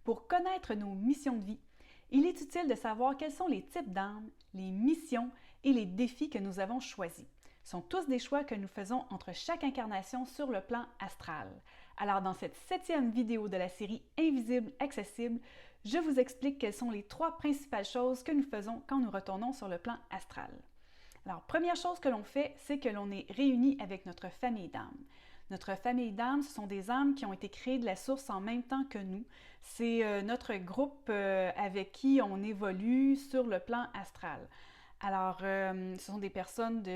Pour connaître nos missions de vie, il est utile de savoir quels sont les types d'âmes, les missions et les défis que nous avons choisis. Ce sont tous des choix que nous faisons entre chaque incarnation sur le plan astral. Alors dans cette 7e vidéo de la série Invisible Accessible, je vous explique quelles sont les 3 principales choses que nous faisons quand nous retournons sur le plan astral. Alors, première chose que l'on fait, c'est que l'on est réunis avec notre famille d'âmes. Notre famille d'âmes, ce sont des âmes qui ont été créées de la source en même temps que nous. C'est notre groupe avec qui on évolue sur le plan astral. Alors, ce sont des personnes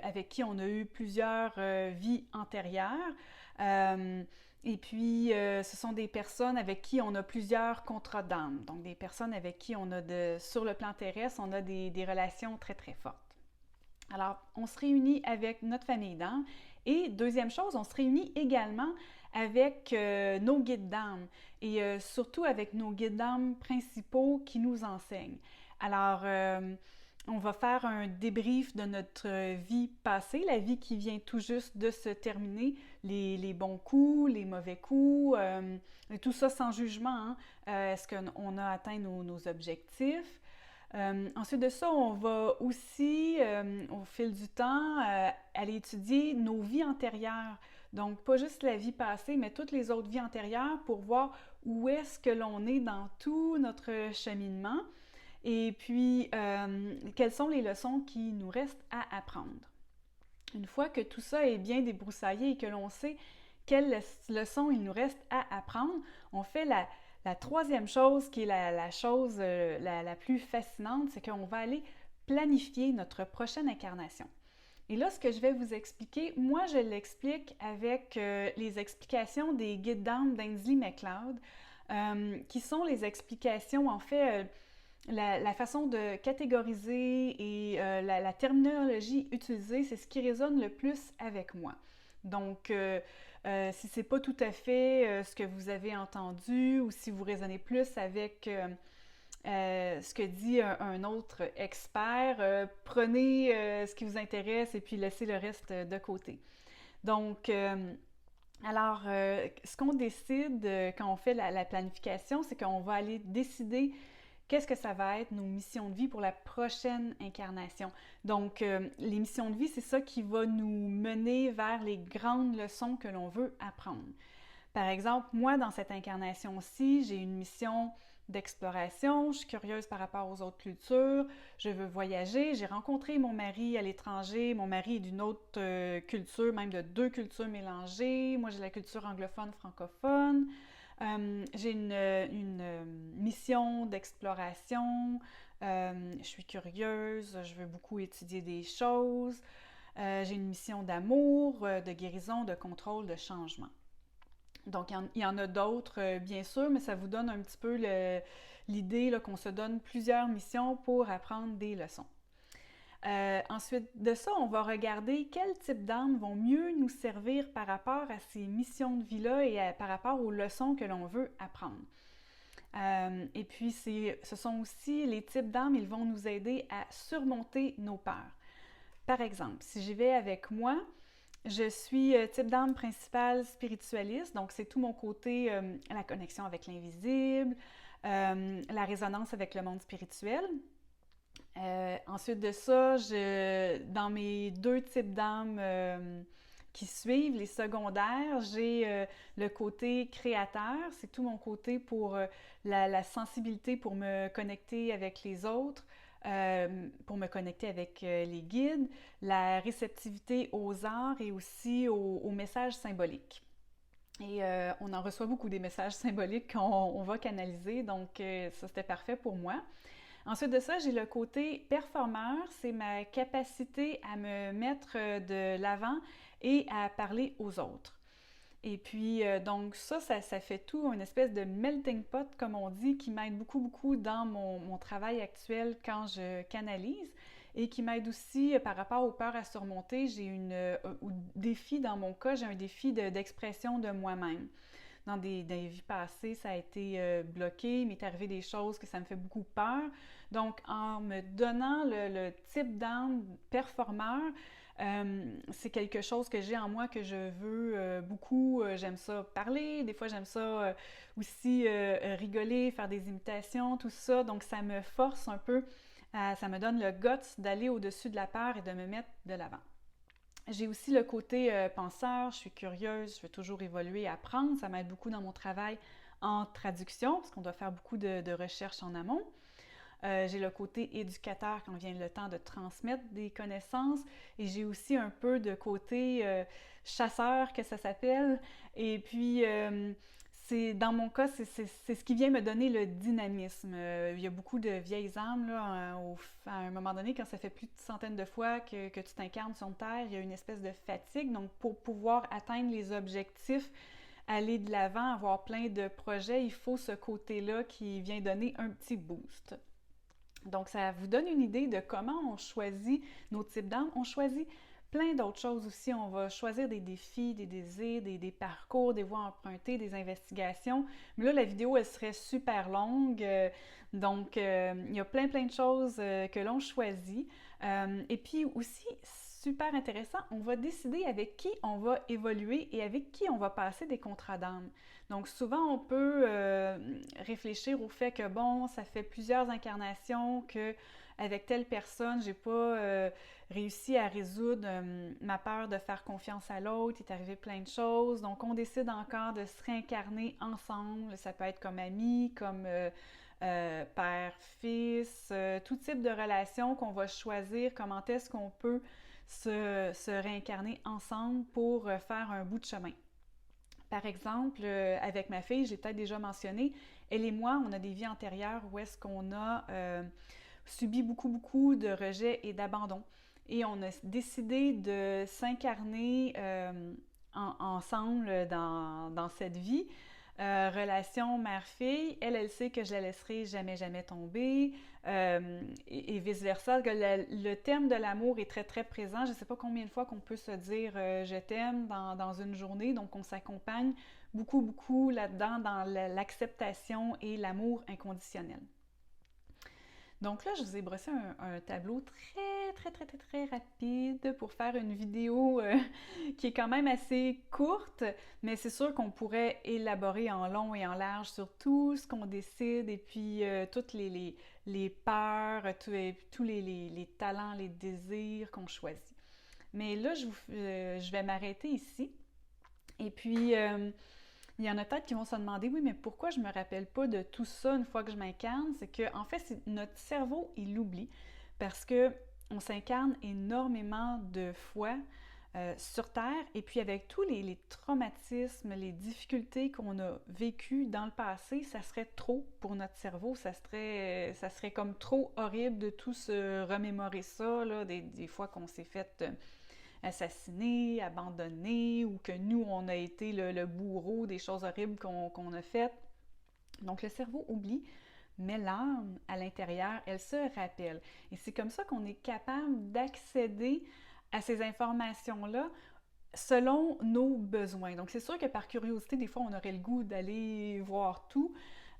avec qui on a eu plusieurs vies antérieures. Et puis, ce sont des personnes avec qui on a plusieurs contrats d'âme. Donc, des personnes avec qui on a, sur le plan terrestre, on a des relations très, très fortes. Alors, on se réunit avec notre famille d'âmes. Et deuxième chose, on se réunit également avec nos guides d'âme et surtout avec nos guides d'âme principaux qui nous enseignent. Alors, on va faire un débrief de notre vie passée, la vie qui vient tout juste de se terminer, les bons coups, les mauvais coups, et tout ça sans jugement. Est-ce qu'on a atteint nos objectifs? Ensuite de ça, on va aussi, au fil du temps, aller étudier nos vies antérieures. Donc, pas juste la vie passée, mais toutes les autres vies antérieures pour voir où est-ce que l'on est dans tout notre cheminement et puis quelles sont les leçons qui nous restent à apprendre. Une fois que tout ça est bien débroussaillé et que l'on sait quelles leçons il nous reste à apprendre, on fait la troisième chose, qui est la chose la plus fascinante, c'est qu'on va aller planifier notre prochaine incarnation. Et là, ce que je vais vous expliquer, moi, je l'explique avec les explications des guides d'âme d'Ainslie MacLeod, qui sont les explications, en fait, la façon de catégoriser et la terminologie utilisée, c'est ce qui résonne le plus avec moi. Donc, si ce n'est pas tout à fait ce que vous avez entendu ou si vous résonnez plus avec ce que dit un autre expert, prenez ce qui vous intéresse et puis laissez le reste de côté. Donc, alors, ce qu'on décide quand on fait la planification, c'est qu'on va aller décider qu'est-ce que ça va être nos missions de vie pour la prochaine incarnation. Donc, les missions de vie, c'est ça qui va nous mener vers les grandes leçons que l'on veut apprendre. Par exemple, moi, dans cette incarnation-ci, j'ai une mission d'exploration, je suis curieuse par rapport aux autres cultures, je veux voyager, j'ai rencontré mon mari à l'étranger, mon mari est d'une autre culture, même de 2 cultures mélangées, moi j'ai la culture anglophone, francophone, j'ai une mission d'exploration, je suis curieuse, je veux beaucoup étudier des choses, j'ai une mission d'amour, de guérison, de contrôle, de changement. Donc, il y en a d'autres, bien sûr, mais ça vous donne un petit peu l'idée qu'on se donne plusieurs missions pour apprendre des leçons. Ensuite de ça, on va regarder quels types d'âmes vont mieux nous servir par rapport à ces missions de vie-là et par rapport aux leçons que l'on veut apprendre. Et puis, ce sont aussi les types d'âmes, ils vont nous aider à surmonter nos peurs. Par exemple, si j'y vais avec moi, je suis type d'âme principale spiritualiste, donc c'est tout mon côté, la connexion avec l'invisible, la résonance avec le monde spirituel. Ensuite de ça, dans mes 2 types d'âmes qui suivent, les secondaires, j'ai le côté créateur, c'est tout mon côté pour la sensibilité pour me connecter avec les autres, pour me connecter avec les guides, la réceptivité aux arts et aussi aux messages symboliques. Et on en reçoit beaucoup des messages symboliques qu'on va canaliser, donc ça c'était parfait pour moi. Ensuite de ça, j'ai le côté performeur, c'est ma capacité à me mettre de l'avant et à parler aux autres. Et puis, donc ça fait tout une espèce de melting pot, comme on dit, qui m'aide beaucoup, beaucoup dans mon travail actuel quand je canalise et qui m'aide aussi par rapport aux peurs à surmonter. J'ai défi, dans mon cas, j'ai un défi d'expression de moi-même. Dans des vies passées, ça a été bloqué, il m'est arrivé des choses que ça me fait beaucoup peur. Donc, en me donnant le type d'âme performeur, C'est quelque chose que j'ai en moi que je veux beaucoup. J'aime ça parler, des fois j'aime ça aussi rigoler, faire des imitations, tout ça. Donc ça me force un peu, ça me donne le guts d'aller au-dessus de la peur et de me mettre de l'avant. J'ai aussi le côté penseur, je suis curieuse, je veux toujours évoluer, apprendre. Ça m'aide beaucoup dans mon travail en traduction, parce qu'on doit faire beaucoup de recherches en amont. J'ai le côté éducateur quand vient le temps de transmettre des connaissances. Et j'ai aussi un peu de côté chasseur, que ça s'appelle. Et puis, dans mon cas, c'est ce qui vient me donner le dynamisme. Il y a beaucoup de vieilles âmes, là, à un moment donné, quand ça fait plus de centaines de fois que tu t'incarnes sur Terre, il y a une espèce de fatigue. Donc, pour pouvoir atteindre les objectifs, aller de l'avant, avoir plein de projets, il faut ce côté-là qui vient donner un petit boost. Donc, ça vous donne une idée de comment on choisit nos types d'âmes. On choisit plein d'autres choses aussi. On va choisir des défis, des désirs, des parcours, des voies empruntées, des investigations. Mais là, la vidéo, elle serait super longue. Donc, il y a plein de choses que l'on choisit. Et puis aussi, super intéressant, on va décider avec qui on va évoluer et avec qui on va passer des contrats d'âme. Donc souvent, on peut réfléchir au fait que, bon, ça fait plusieurs incarnations que avec telle personne, j'ai pas réussi à résoudre ma peur de faire confiance à l'autre, il est arrivé plein de choses. Donc on décide encore de se réincarner ensemble. Ça peut être comme amis, comme père, fils, tout type de relation qu'on va choisir, comment est-ce qu'on peut se réincarner ensemble pour faire un bout de chemin. Par exemple, avec ma fille, j'ai peut-être déjà mentionné, elle et moi, on a des vies antérieures où est-ce qu'on a subi beaucoup de rejets et d'abandon. Et on a décidé de s'incarner ensemble dans cette vie. Relation mère-fille, elle sait que je la laisserai jamais tomber, et vice-versa. Le thème de l'amour est très présent. Je ne sais pas combien de fois qu'on peut se dire je t'aime dans une journée, donc on s'accompagne beaucoup là-dedans dans l'acceptation et l'amour inconditionnel. Donc là, je vous ai brossé un tableau très rapide pour faire une vidéo qui est quand même assez courte, mais c'est sûr qu'on pourrait élaborer en long et en large sur tout ce qu'on décide et puis toutes les peurs, tous les talents, les désirs qu'on choisit. Mais là, je vais m'arrêter ici. Et puis, il y en a peut-être qui vont se demander, oui, mais pourquoi je me rappelle pas de tout ça une fois que je m'incarne? C'est que, en fait, notre cerveau, il l'oublie parce que on s'incarne énormément de fois sur Terre et puis avec tous les traumatismes, les difficultés qu'on a vécues dans le passé, ça serait trop pour notre cerveau. Ça serait comme trop horrible de tout se remémorer ça, là, des fois qu'on s'est fait assassiné, abandonné, ou que nous, on a été le bourreau des choses horribles qu'on a faites. Donc le cerveau oublie, mais l'âme, à l'intérieur, elle se rappelle. Et c'est comme ça qu'on est capable d'accéder à ces informations-là selon nos besoins. Donc c'est sûr que par curiosité, des fois, on aurait le goût d'aller voir tout,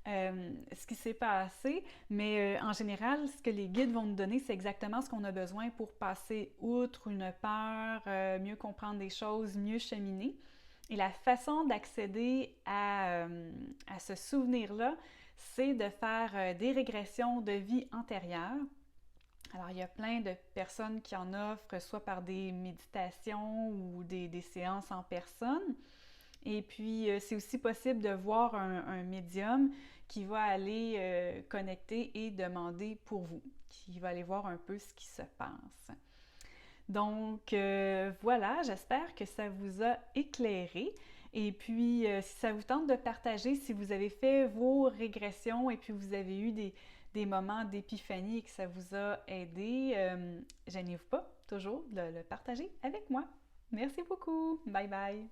ce qui s'est passé, mais en général, ce que les guides vont nous donner, c'est exactement ce qu'on a besoin pour passer outre une peur, mieux comprendre des choses, mieux cheminer. Et la façon d'accéder à ce souvenir-là, c'est de faire des régressions de vie antérieure. Alors, il y a plein de personnes qui en offrent, soit par des méditations ou des séances en personne. Et puis, c'est aussi possible de voir un médium qui va aller connecter et demander pour vous, qui va aller voir un peu ce qui se passe. Donc, voilà, j'espère que ça vous a éclairé. Et puis, si ça vous tente de partager, si vous avez fait vos régressions et puis vous avez eu des moments d'épiphanie et que ça vous a aidé, gênez-vous pas toujours de le partager avec moi. Merci beaucoup. Bye bye.